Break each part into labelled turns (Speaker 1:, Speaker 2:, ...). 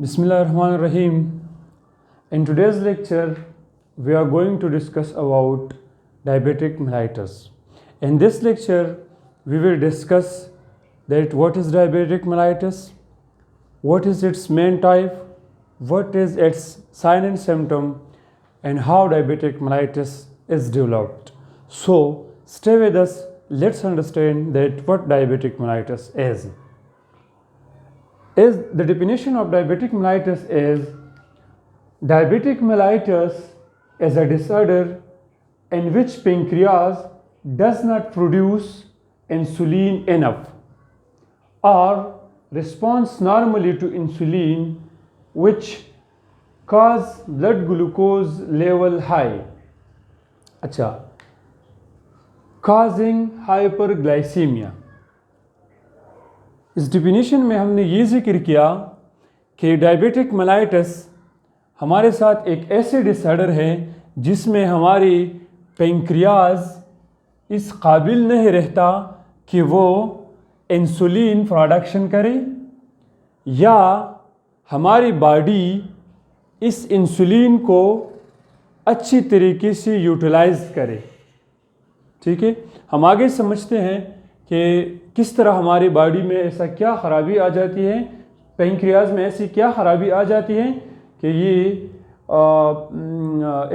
Speaker 1: Bismillahirrahmanirrahim. In today's lecture, we are going to discuss about diabetic mellitus. In this lecture, we will discuss that what is diabetic mellitus, what is its main type, what is its sign and symptom, and how diabetic mellitus is developed. So, stay with us. Let's understand that what diabetic mellitus is. The definition of diabetic mellitus is diabetic mellitus is a disorder in which pancreas does not produce insulin enough or responds normally to insulin, which cause blood glucose level high, causing hyperglycemia. इस definition में हमने ये जिक्र किया कि diabetic mellitus हमारे साथ एक ऐसे डिसऑर्डर है जिसमें हमारी पेंक्रियाज इस काबिल नहीं रहता कि वो इंसुलिन प्रोडक्शन करे या हमारी बॉडी इस इंसुलिन को अच्छी तरीके से यूटिलाइज करे। ठीक है, हम आगे समझते हैं कि किस तरह हमारी बॉडी में ऐसा क्या ख़राबी आ जाती है, पेंक्रियाज में ऐसी क्या ख़राबी आ जाती है कि ये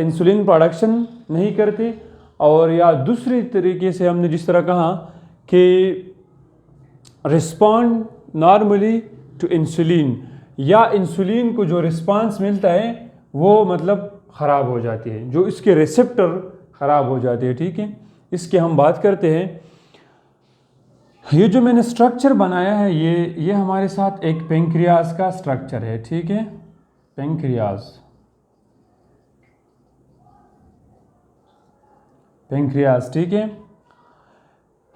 Speaker 1: इंसुलिन प्रोडक्शन नहीं करते, और या दूसरी तरीके से हमने जिस तरह कहा कि रिस्पॉन्ड नॉर्मली टू इंसुलिन, या इंसुलिन को जो रिस्पांस मिलता है वो मतलब ख़राब हो जाती है, जो इसके रिसेप्टर ख़राब हो जाते हैं। ठीक है, इसकी हम बात करते हैं। ये जो मैंने स्ट्रक्चर बनाया है ये हमारे साथ एक पेंक्रियाज का स्ट्रक्चर है। ठीक है, पेंक्रियाज ठीक है।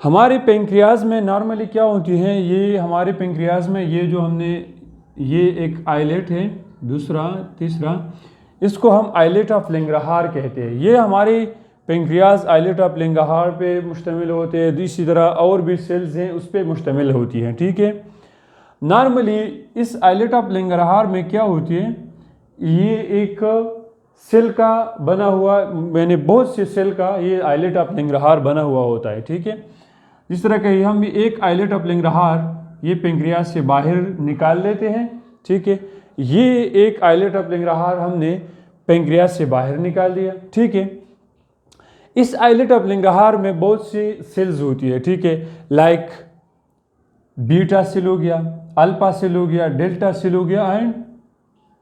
Speaker 1: हमारे पेंक्रियाज में नॉर्मली क्या होती है, ये हमारे पेंक्रियाज में ये जो हमने ये एक आइलेट है, दूसरा तीसरा, इसको हम आइलेट ऑफ लैंगरहार कहते हैं। ये हमारे पेंक्रियाज आइलेट ऑफ लैंगरहार पे मुश्तमिल होते हैं, इसी तरह और भी सेल्स हैं उस पर मुश्तमिल होती हैं। ठीक है, नॉर्मली इस आइलेट ऑफ लैंगरहार में क्या होती है, ये एक सेल का बना हुआ, मैंने बहुत से सेल का ये आइलेट ऑफ लैंगरहार बना हुआ होता है। ठीक है, जिस तरह का हम एक आइलेट ऑफ लैंगरहार ये पेंक्रियाज से बाहर निकाल लेते हैं। ठीक है, ये एक आइलेट ऑफ लैंगरहार हमने पेंक्रियाज से बाहर निकाल दिया। ठीक है, इस आइलेट ऑफ लैंगरहार में बहुत सी सेल्स होती है। ठीक है, लाइक बीटा सेल हो गया, अल्फा सेल हो गया, डेल्टा सेल हो गया एंड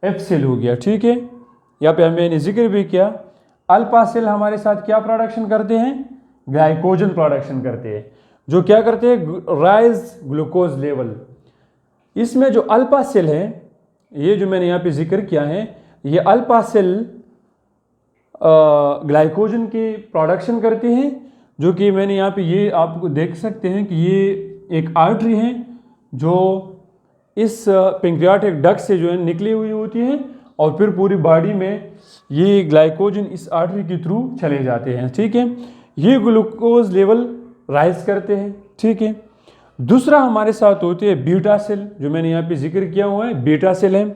Speaker 1: एफ सेल हो गया। ठीक है, यहाँ पे मैंने जिक्र भी किया, अल्फा सेल हमारे साथ क्या प्रोडक्शन करते हैं, ग्लाइकोजन प्रोडक्शन करते हैं, जो क्या करते हैं, राइज ग्लूकोज लेवल। इसमें जो अल्फा सेल है, ये जो मैंने यहाँ पे जिक्र किया है, ये अल्फा सेल ग्लाइकोजन की प्रोडक्शन करती हैं, जो कि मैंने यहाँ पे ये आपको देख सकते हैं कि ये एक आर्टरी है जो इस पेंक्रियाटिक डक्ट से जो है निकली हुई होती है, और फिर पूरी बॉडी में ये ग्लाइकोजन इस आर्टरी के थ्रू चले जाते हैं। ठीक है, ये ग्लूकोज लेवल राइज करते हैं। ठीक है, दूसरा हमारे साथ होती है बीटा सेल, जो मैंने यहाँ पे जिक्र किया हुआ है, बीटा सेल है।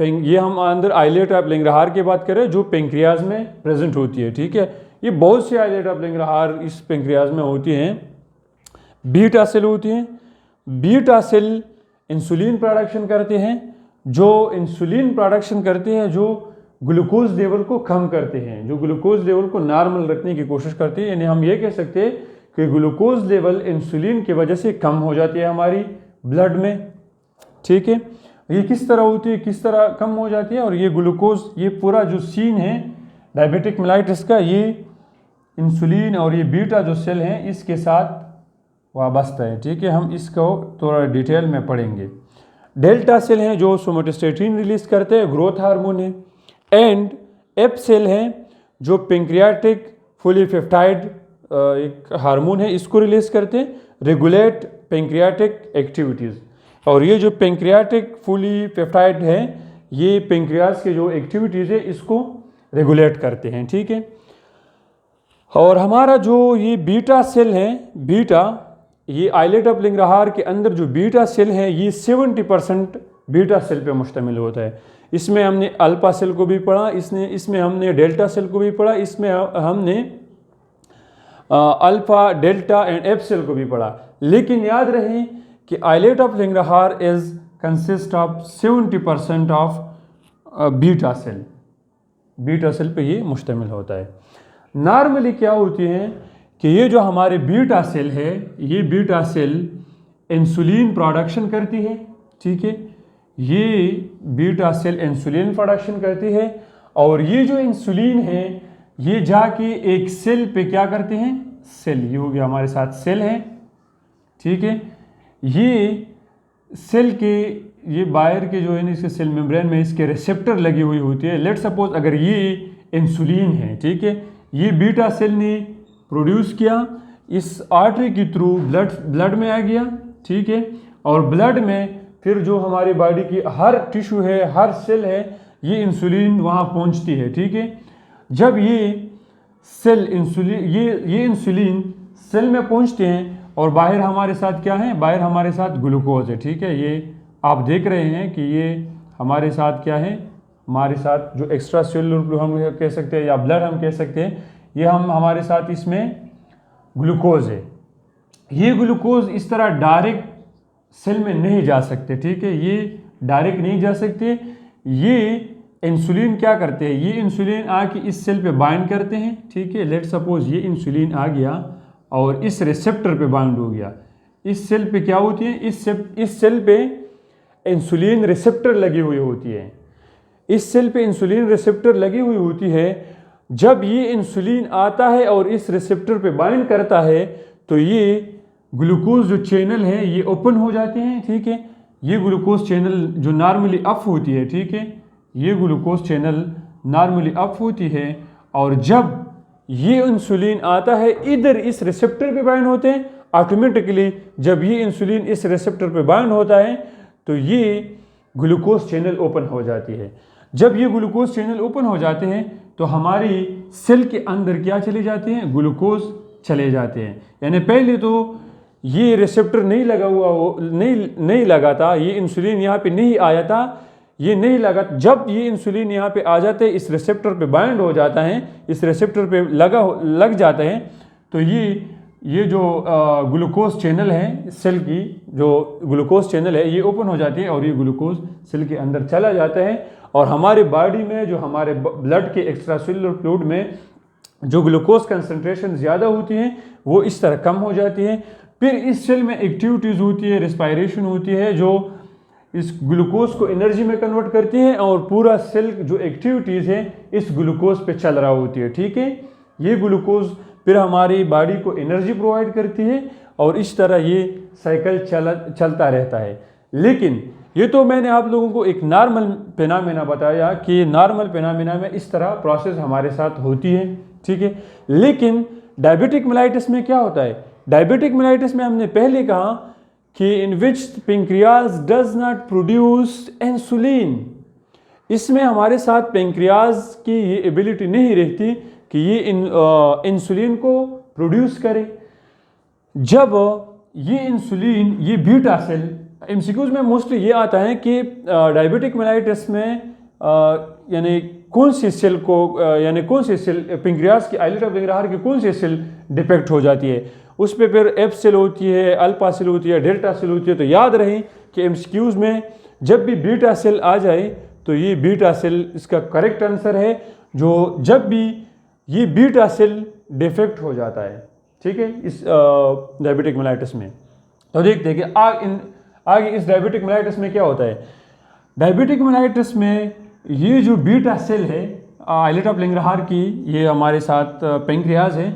Speaker 1: ये हम अंदर आइलेट ऑफ लैंगरहार की बात करें जो पेंक्रियाज में प्रेजेंट होती है। ठीक है, ये बहुत से आइलेट ऑफ लैंगरहार इस पेंक्रियाज में होती हैं। बीटा सेल होती हैं, बीटा सेल इंसुलिन प्रोडक्शन करते हैं, जो इंसुलिन प्रोडक्शन करते हैं जो ग्लूकोज लेवल को कम करते हैं, जो ग्लूकोज लेवल को नॉर्मल रखने की कोशिश करते हैं। यानी हम ये कह सकते हैं कि ग्लूकोज लेवल इंसुलिन की वजह से कम हो जाती है हमारी ब्लड में। ठीक है, ये किस तरह होती है, किस तरह कम हो जाती है, और ये ग्लूकोज, ये पूरा जो सीन है डायबिटिक मेलाइटस का, ये इंसुलिन और ये बीटा जो सेल हैं इसके साथ वाबस्ता है। ठीक है, हम इसको थोड़ा डिटेल में पढ़ेंगे। डेल्टा सेल हैं जो सोमेटोस्टेटिन रिलीज करते हैं, ग्रोथ हार्मोन है, एंड एफ सेल हैं जो पेंक्रियाटिक पॉलीपेप्टाइड एक हार्मोन है, इसको रिलीज करते हैं, रेगुलेट पेंक्रियाटिक एक्टिविटीज़। और ये जो पेंक्रियाटिक पॉलीपेप्टाइड है ये पेंक्रियाज के जो एक्टिविटीज़ है इसको रेगुलेट करते हैं। ठीक है, और हमारा जो ये बीटा सेल है, बीटा ये आइलेट ऑफ लैंगरहार के अंदर जो बीटा सेल है ये 70% बीटा सेल पे मुश्तमिल होता है। इसमें हमने अल्फा सेल को भी पढ़ा, इसमें हमने डेल्टा सेल को भी पढ़ा, इसमें हमने alpha, delta and F cell को भी पढ़ा। लेकिन याद रहे कि islet of Langerhans is consist of 70% of beta cell, beta cell पे ये मुश्तमिल होता है। नॉर्मली क्या होती हैं कि ये जो हमारे बीटा सेल है, ये बीटा सेल इंसुलिन प्रोडक्शन करती है, ठीक है, ये बीटा सेल इंसुलिन प्रोडक्शन करती है, और ये जो इंसुलिन है ये जाके एक सेल पे क्या करते हैं, सेल, ये हो गया हमारे साथ सेल है, ठीक है, ये सेल के, ये बाहर के जो है ना इसके सेल मेम्ब्रेन में इसके रिसेप्टर लगी हुई होती है। लेट सपोज अगर ये इंसुलिन है, ठीक है, ये बीटा सेल ने प्रोड्यूस किया, इस आर्टरी के थ्रू ब्लड में आ गया, ठीक है, और ब्लड में फिर जो हमारी बॉडी की हर टिश्यू है, हर सेल है, ये इंसुलिन वहाँ पहुँचती है, ठीक है। जब ये सेल इंसुलिन, ये इंसुलिन सेल में पहुँचते हैं और बाहर हमारे साथ क्या है, बाहर हमारे साथ ग्लूकोज है, ठीक है, ये आप देख रहे हैं कि ये हमारे साथ क्या है, हमारे साथ जो एक्स्ट्रा सेलुलर हम कह सकते हैं या ब्लड हम कह सकते हैं, ये हमारे साथ इसमें ग्लूकोज है। ये ग्लूकोज इस तरह डायरेक्ट सेल में नहीं जा सकते, ठीक है, ये डायरेक्ट नहीं जा सकते। ये इंसुलिन क्या करते हैं, ये इंसुलिन आके इस सेल पे बाइंड करते हैं, ठीक है। लेट सपोज ये इंसुलिन आ गया और इस रिसेप्टर पे बाइंड हो गया, इस सेल पे क्या होती है, इस सेल पे इंसुलिन रिसेप्टर लगी हुई होती है, इस सेल पे इंसुलिन रिसेप्टर लगी हुई होती है। जब ये इंसुलिन आता है और इस रिसेप्टर पे बाइंड करता है तो ये ग्लूकोज जो चैनल है ये ओपन हो जाते हैं, ठीक है। ये ग्लूकोज चैनल जो नॉर्मली अप होती है, ठीक है, ये ग्लूकोज चैनल नॉर्मली अप होती है, और जब ये इंसुलिन आता है इधर इस रिसेप्टर पे बाइंड होते हैं, ऑटोमेटिकली जब ये इंसुलिन इस रिसेप्टर पे बाइंड होता है तो ये ग्लूकोज चैनल ओपन हो जाती है। जब ये ग्लूकोज चैनल ओपन हो जाते हैं तो हमारी सेल के अंदर क्या चले जाते हैं, ग्लूकोज चले जाते हैं। यानी पहले तो ये रिसेप्टर नहीं लगा हुआ हो, नहीं लगा था, ये इंसुलिन यहाँ पे नहीं आया था, ये नहीं लगा। जब ये इंसुलिन यहाँ पे आ जाते हैं, इस रिसेप्टर पे बाइंड हो जाता है, इस रिसेप्टर पे लग जाता है, तो ये जो ग्लूकोज चैनल है, सेल की जो ग्लूकोज चैनल है ये ओपन हो जाती है और ये ग्लूकोज सेल के अंदर चला जाता है, और हमारे बॉडी में जो हमारे ब्लड के एक्स्ट्रा सेलुलर फ्लूइड में जो ग्लूकोज कंसंट्रेशन ज़्यादा होती है वो इस तरह कम हो जाती है। फिर इस सेल में एक्टिविटीज़ होती है, रेस्पायरेशन होती है, जो इस ग्लूकोज को एनर्जी में कन्वर्ट करती है, और पूरा सेल जो एक्टिविटीज़ है इस ग्लूकोज पे चल रहा होती है, ठीक है। ये ग्लूकोज फिर हमारी बॉडी को एनर्जी प्रोवाइड करती है, और इस तरह ये साइकिल चलता रहता है। लेकिन ये तो मैंने आप लोगों को एक नॉर्मल फिनोमेना बताया कि नॉर्मल फिनोमेना में इस तरह प्रोसेस हमारे साथ होती है, ठीक है। लेकिन डायबिटिक मेलाइटिस में क्या होता है, डायबिटिक मेलाइटिस में हमने पहले कहा कि in which pancreas does not produce insulin, इसमें हमारे साथ पेंक्रियाज की ये एबिलिटी नहीं रहती कि ये इंसुलिन को प्रोड्यूस करे। जब ये इंसुलिन, ये बीटा सेल, एमसीक्यूज में मोस्टली ये आता है कि डायबिटिक मेलाइटिस में यानी कौन सी सेल को, यानी कौन सी सेल पेंक्रियाज की, आइलेट ऑफ लैंगरहार की कौन सी सेल डिफेक्ट हो जाती है, उस पर फिर एफ सेल होती है, अल्फा सेल होती है, डेल्टा सेल होती है। तो याद रहे कि एमसीक्यूज में जब भी बीटा सेल आ जाए तो ये बीटा सेल इसका करेक्ट आंसर है, जो जब भी ये बीटा सेल डिफेक्ट हो जाता है, ठीक है, इस डायबिटिक मेलाइटिस में। तो देखते हैं कि आगे इस डायबिटिक मेलाइटिस में क्या होता है। डायबिटिक मेलाइटिस में ये जो बीटा सेल है आइलेट ऑफ लैंगरहार की, ये हमारे साथ पेंक्रियाज है।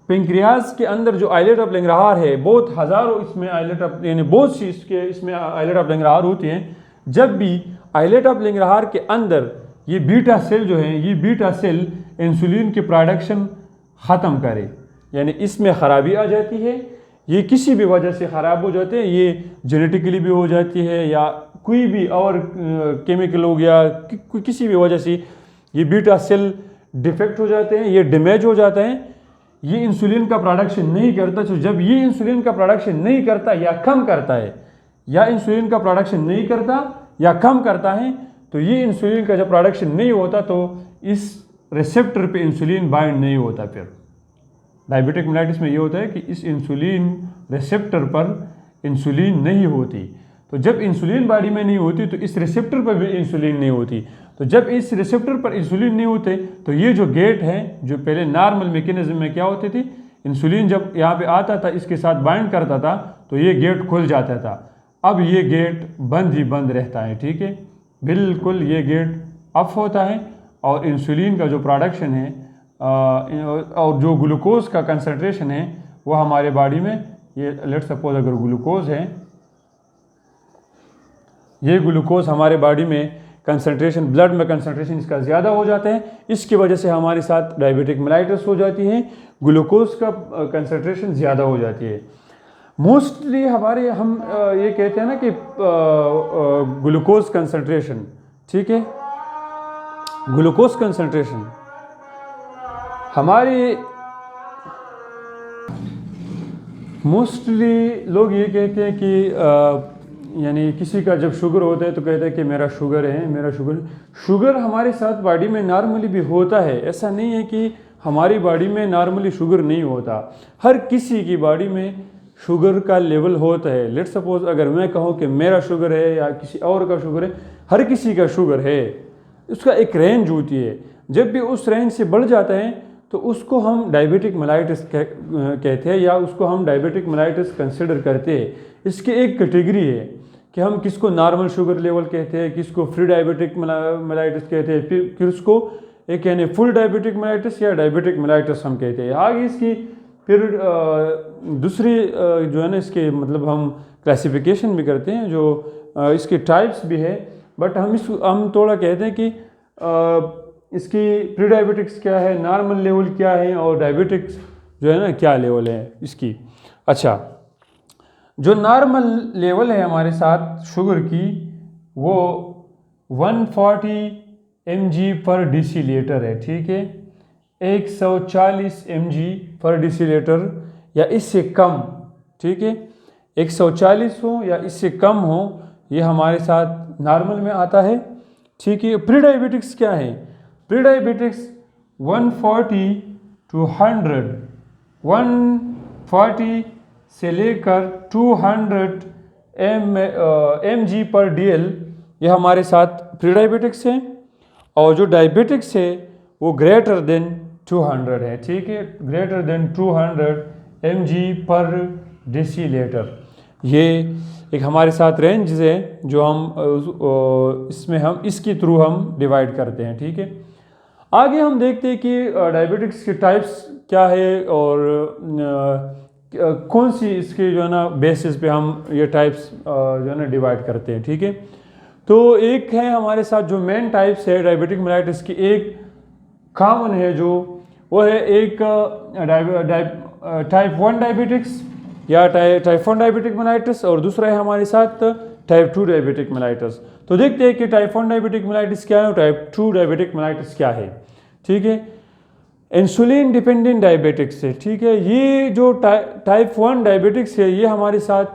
Speaker 1: पेंक्रियाज के अंदर जो आइलेट ऑफ लैंगरहार है, बहुत हज़ारों इसमें आइलेट ऑफ, यानी बहुत सी इसमें आइलेट ऑफ लैंगरहार होती हैं। जब भी आइलेट ऑफ लैंगरहार के अंदर ये बीटा सेल जो है, ये बीटा सेल इंसुलिन की प्रोडक्शन ख़त्म करे, यानी इसमें ख़राबी आ जाती है, ये किसी भी वजह से ख़राब हो जाते हैं, ये जेनेटिकली भी हो जाती है या कोई भी और केमिकल हो गया, किसी भी वजह से ये बीटा सेल डिफेक्ट हो जाते हैं, ये डैमेज हो जाते हैं। ये इंसुलिन का प्रोडक्शन नहीं करता। तो जब ये इंसुलिन का प्रोडक्शन नहीं करता या कम करता है, या इंसुलिन का प्रोडक्शन नहीं करता या कम करता है, तो ये इंसुलिन का जब प्रोडक्शन नहीं होता तो इस रिसेप्टर पे इंसुलिन बाइंड नहीं होता। फिर डायबिटिक मेलाइटिस में ये होता है कि इस इंसुलिन रिसेप्टर पर इंसुलिन नहीं होती। तो जब इंसुलिन बॉडी में नहीं होती तो इस रिसेप्टर पर भी इंसुलिन नहीं होती। तो जब इस रिसेप्टर पर इंसुलिन नहीं होते तो ये जो गेट है, जो पहले नॉर्मल मैकेनिज्म में क्या होती थी, इंसुलिन जब यहाँ पे आता था इसके साथ बाइंड करता था तो ये गेट खुल जाता था। अब ये गेट बंद ही बंद रहता है, ठीक है, बिल्कुल ये गेट ऑफ होता है और इंसुलिन का जो प्रोडक्शन है और जो ग्लूकोज का कंसंट्रेशन है वो हमारे बॉडी में, ये लेट सपोज अगर ग्लूकोज है, ये ग्लूकोज हमारे बॉडी में कंसंट्रेशन, ब्लड में कंसंट्रेशन इसका ज़्यादा हो जाता है। इसकी वजह से हमारे साथ डायबिटिक मेलाइटिस हो जाती है, ग्लूकोज का कंसंट्रेशन ज़्यादा हो जाती है। मोस्टली हमारे हम ये कहते हैं ना कि ग्लूकोज कंसंट्रेशन, ठीक है, ग्लूकोज कंसंट्रेशन हमारी, मोस्टली लोग ये कहते हैं कि यानी किसी का जब शुगर होता है तो कहते हैं कि मेरा शुगर है, मेरा शुगर हमारे साथ बॉडी में नॉर्मली भी होता है। ऐसा नहीं है कि हमारी बॉडी में नॉर्मली शुगर नहीं होता, हर किसी की बॉडी में शुगर का लेवल होता है। लेट सपोज अगर मैं कहूँ कि मेरा शुगर है या किसी और का शुगर है, हर किसी का शुगर है, उसका एक रेंज होती है। जब भी उस रेंज से बढ़ जाता है तो उसको हम डायबिटिक मेलाइटिस कहते हैं या उसको हम डायबिटिक मेलाइटिस कंसिडर करते हैं। इसकी एक कैटेगरी है कि हम किसको नॉर्मल शुगर लेवल कहते हैं, किसको फ्री डायबिटिक मेलाइटिस कहते हैं, फिर किसको एक यानी फुल डायबिटिक मेलाइटिस या डायबिटिक मेलाइटिस हम कहते हैं। आगे इसकी फिर दूसरी जो है ना इसके मतलब हम क्लासिफिकेशन भी करते हैं, जो इसके टाइप्स भी है, बट हम थोड़ा कहते हैं कि इसकी प्री डायबिटिक्स क्या है, नॉर्मल लेवल क्या है और डायबिटिक्स जो है ना क्या लेवल है इसकी। अच्छा, जो नॉर्मल लेवल है हमारे साथ शुगर की वो 140 mg पर डेसीलीटर है, ठीक है, 140 mg पर डेसीलीटर या इससे कम, ठीक है, 140 हो या इससे कम हो, ये हमारे साथ नॉर्मल में आता है, ठीक है। प्री डायबिटिक्स क्या है, प्री डायबिटिक्स 140 to 100, 140 से लेकर 200 mg पर DL, ये हमारे साथ प्री डायबिटिक्स है। और जो डायबिटिक्स है वो ग्रेटर देन 200 है, ठीक है, ग्रेटर देन 200 mg पर डेसीलीटर। ये एक हमारे साथ रेंज है जो हम इसमें हम इसके थ्रू हम डिवाइड करते हैं, ठीक है। आगे हम देखते हैं कि डायबिटिक्स के टाइप्स क्या है और कौन सी इसके जो है ना बेसिस पे हम ये टाइप्स जो है ना डिवाइड करते हैं, ठीक है। तो एक है हमारे साथ जो मेन टाइप्स है डायबिटिक मेलाइटिस की, एक कॉमन है जो वो है एक टाइप 1 डायबिटिक्स या टाइप 1 डायबिटिक मेलाइटिस, और दूसरा है हमारे साथ टाइप 2 डायबिटिक मेलाइटिस। तो देखते हैं कि टाइप 1 डायबिटिक मेलाइटिस क्या है और टाइप 2 डायबिटिक मेलाइटिस क्या है, ठीक है। इंसुलिन डिपेंडेंट डायबिटिक्स है, ठीक है, ये जो टाइप 1 डायबिटिक्स है ये हमारे साथ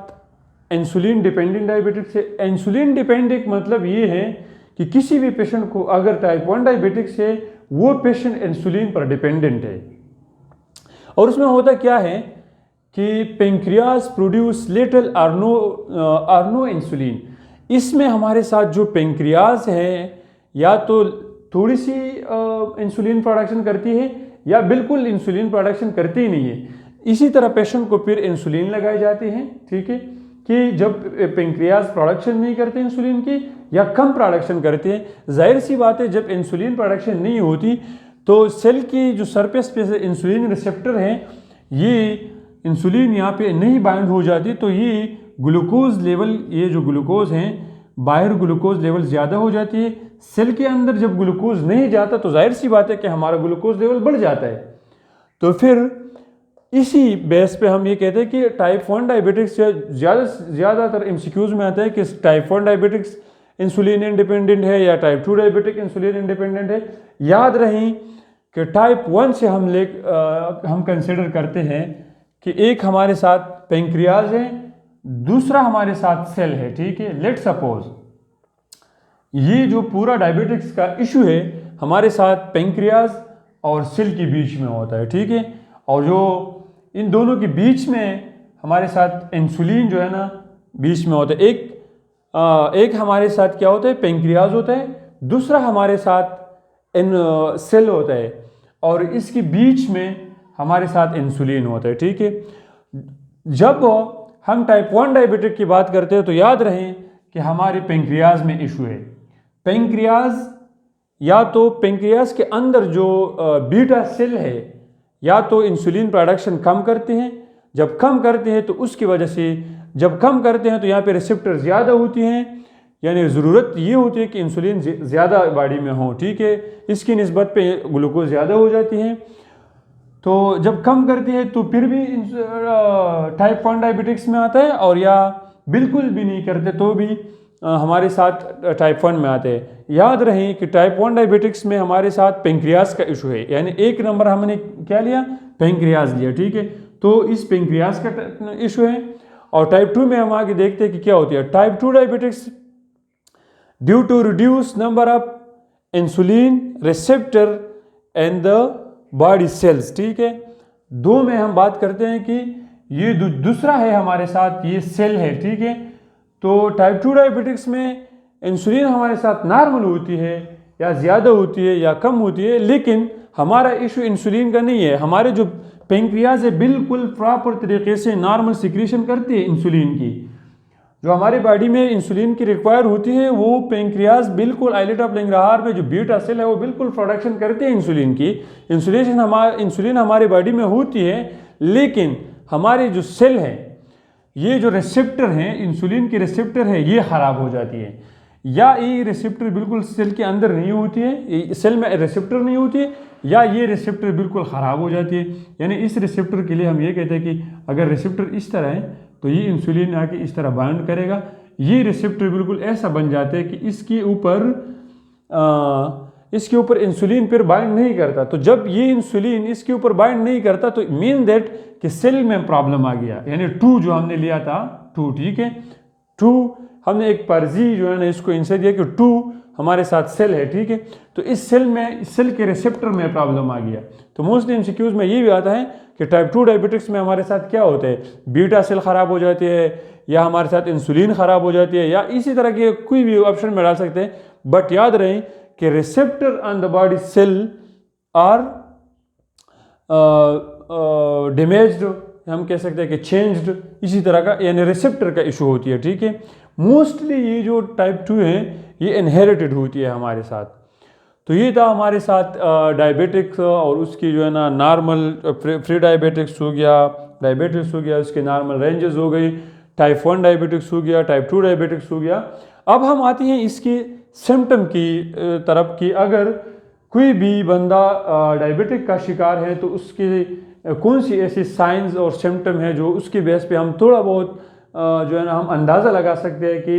Speaker 1: इंसुलिन डिपेंडेंट डायबिटिक्स है। इंसुलिन डिपेंडेंट मतलब ये है कि किसी भी पेशेंट को अगर टाइप 1 डायबिटिक्स है वो पेशेंट इंसुलिन पर डिपेंडेंट है। और उसमें होता क्या है कि पेंक्रियास प्रोड्यूस लिटिल और नो इंसुलिन। इसमें हमारे साथ जो पेंक्रियास है या तो थोड़ी सी इंसुलिन प्रोडक्शन करती है या बिल्कुल इंसुलिन प्रोडक्शन करती ही नहीं है। इसी तरह पेशेंट को फिर इंसुलिन लगाई जाती है, ठीक है, कि जब पेंक्रियास प्रोडक्शन नहीं करते इंसुलिन की या कम प्रोडक्शन करते हैं। जाहिर सी बात है जब इंसुलिन प्रोडक्शन नहीं होती तो सेल की जो सरफेस पे से इंसुलिन रिसेप्टर हैं ये इंसुलिन यहाँ पे नहीं बाइंड हो जाती, तो ये ग्लूकोज लेवल, ये जो ग्लूकोज हैं बाहर ग्लूकोज लेवल ज़्यादा हो जाती है। सेल के अंदर जब ग्लूकोज नहीं जाता तो जाहिर सी बात है कि हमारा ग्लूकोज लेवल बढ़ जाता है। तो फिर इसी बेस पे हम ये कहते हैं कि टाइप 1 डायबिटिक्स ज़्यादातर MCQs में आता है कि टाइप 1 डायबिटिक्स इंसुलिन इंडिपेंडेंट है या टाइप 2 डायबिटिक इंसुलिन इंडिपेंडेंट है। याद रहीं कि टाइप 1 से हम कंसिडर करते हैं कि एक हमारे साथ पेंक्रियाज है, दूसरा हमारे साथ सेल है, ठीक है। लेट सपोज ये जो पूरा डायबिटिक्स का इशू है हमारे साथ पेंक्रियाज और सेल के बीच में होता है, ठीक है। और जो इन दोनों के बीच में हमारे साथ इंसुलिन जो है ना बीच में होता है। एक हमारे साथ क्या होता है, पेंक्रियाज होता है, दूसरा हमारे साथ सेल होता है, और इसके बीच में हमारे साथ इंसुलिन होता है, ठीक है। जब हम टाइप 1 डायबिटिक की बात करते हैं तो याद रहे कि हमारे पेंक्रियाज में इशू है। पेंक्रियाज या तो पेंक्रियाज के अंदर जो बीटा सेल है या तो इंसुलिन प्रोडक्शन कम करते हैं, जब कम करते हैं तो उसकी वजह से जब कम करते हैं तो यहाँ पे रिसेप्टर ज़्यादा होती हैं, यानी ज़रूरत ये होती है कि इंसुलिन ज़्यादा बॉडी में हो, ठीक है। इसकी निस्बत पे ग्लूकोज ज़्यादा हो जाती है। तो जब कम करती है तो फिर भी टाइप 1 डायबिटिक्स में आता है, और या बिल्कुल भी नहीं करते तो भी हमारे साथ टाइप 1 में आते हैं। याद रहे कि टाइप 1 डायबिटिक्स में हमारे साथ पेंक्रियाज का इशू है, यानी एक नंबर हमने क्या लिया, पेंक्रियाज लिया, ठीक है। तो इस पेंक्रियाज का इशू है। और टाइप 2 में हम आगे देखते हैं कि क्या होती है। Type 2 diabetics due to reduce number of insulin receptor and the body cells, ठीक है। दो में हम बात करते हैं कि ये दूसरा है हमारे साथ, ये सेल है, ठीक है। तो टाइप 2 डायबिटिक्स में इंसुलिन हमारे साथ नॉर्मल होती है या ज़्यादा होती है या कम होती है, लेकिन हमारा इशू इंसुलिन का नहीं है। हमारे जो पेंक्रियाज है बिल्कुल प्रॉपर तरीके से नॉर्मल सिक्रीशन करती है इंसुलिन की। जो हमारी बॉडी में इंसुलिन की रिक्वायर होती है वो पेंक्रियाज बिल्कुल आइलेट ऑफ लैंगरहार में जो बीटा सेल है वो बिल्कुल प्रोडक्शन करते हैं इंसुलिन की। इंसुलिन हमारी बॉडी में होती है, लेकिन हमारे जो सेल है, ये जो रिसेप्टर हैं, इंसुलिन की रिसेप्टर है, ये ख़राब हो जाती है, या ये रिसेप्टर बिल्कुल सेल के अंदर नहीं होती है, सेल में रिसेप्टर नहीं होती है, या ये रिसेप्टर बिल्कुल ख़राब हो जाती है। यानी इस रिसेप्टर के लिए हम ये कहते हैं कि अगर रिसेप्टर इस तरह है तो ये इंसुलिन आके इस तरह बाइंड करेगा। ये रिसेप्टर बिल्कुल ऐसा बन जाते हैं कि इसके ऊपर इंसुलिन फिर बाइंड नहीं करता। तो जब ये इंसुलिन इसके ऊपर बाइंड नहीं करता तो मीन दैट कि सेल में प्रॉब्लम आ गया, यानी 2 जो हमने लिया था 2, ठीक है। 2 हमने एक पर्जी जो है ना इसको इनसे दिया कि 2 हमारे साथ सेल है, ठीक है। तो इस सेल के रिसेप्टर में प्रॉब्लम आ गया। तो मोस्टली एमसीक्यूज में ये भी आता है कि टाइप 2 डायबिटिक्स में हमारे साथ क्या होता है, बीटा सेल ख़राब हो जाती है, या हमारे साथ इंसुलिन ख़राब हो जाती है, या इसी तरह के कोई भी ऑप्शन में डाल सकते हैं। बट याद रहे कि receptor on the body cell are damaged, हम कह सकते हैं कि चेंज्ड, इसी तरह का, यानी रिसेप्टर का इशू होती है, ठीक है। मोस्टली ये जो टाइप 2 है ये इनहेरिटेड होती है हमारे साथ। तो ये था हमारे साथ डायबिटिक्स और उसकी जो है ना नॉर्मल फ्री डायबिटिक्स हो गया, डायबिटिक्स हो गया, उसके नॉर्मल रेंजेस हो गई, टाइप 1 डायबिटिक्स हो गया, टाइप 2 डायबिटिक्स हो गया। अब हम आते हैं इसके सिम्टम की तरफ कि अगर कोई भी बंदा डायबिटिक का शिकार है तो उसके कौन सी ऐसी साइंस और सिम्टम है जो उसके बेस पे हम थोड़ा बहुत जो है ना हम अंदाज़ा लगा सकते हैं कि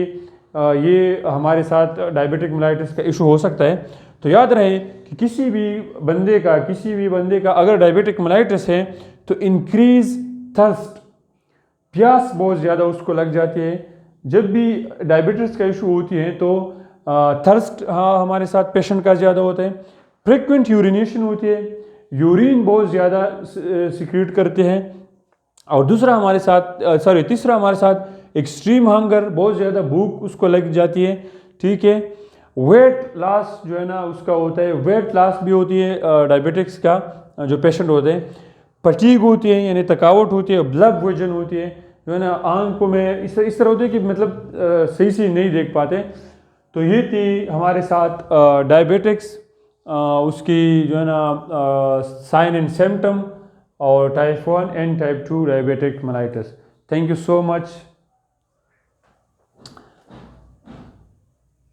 Speaker 1: ये हमारे साथ डायबिटिक मेलाइटिस का इशू हो सकता है। तो याद रहे कि किसी भी बंदे का अगर डायबिटिक मेलाइटिस है तो इंक्रीज थर्स्ट, प्यास बहुत ज़्यादा उसको लग जाती है। जब भी डायबिटिस का इशू होती है तो थर्स्ट हमारे साथ पेशेंट का ज़्यादा होता है। फ्रिक्वेंट यूरिनेशन होती है, यूरिन बहुत ज़्यादा सिक्रीट करते हैं। और तीसरा हमारे साथ एक्सट्रीम हंगर, बहुत ज़्यादा भूख उसको लग जाती है, ठीक है। वेट लॉस जो है ना उसका होता है, वेट लॉस भी होती है डायबिटिक्स का जो पेशेंट होते हैं। फटीग होती है यानी थकावट होती है, ब्लड विजन होती है, जो है ना आंखों में इस तरह होती है कि मतलब सही से नहीं देख पाते। तो ये थी हमारे साथ डायबिटिक्स, उसकी जो है ना साइन एंड सिम्टम, और type 1 and type 2 diabetic mellitus. Thank you so much.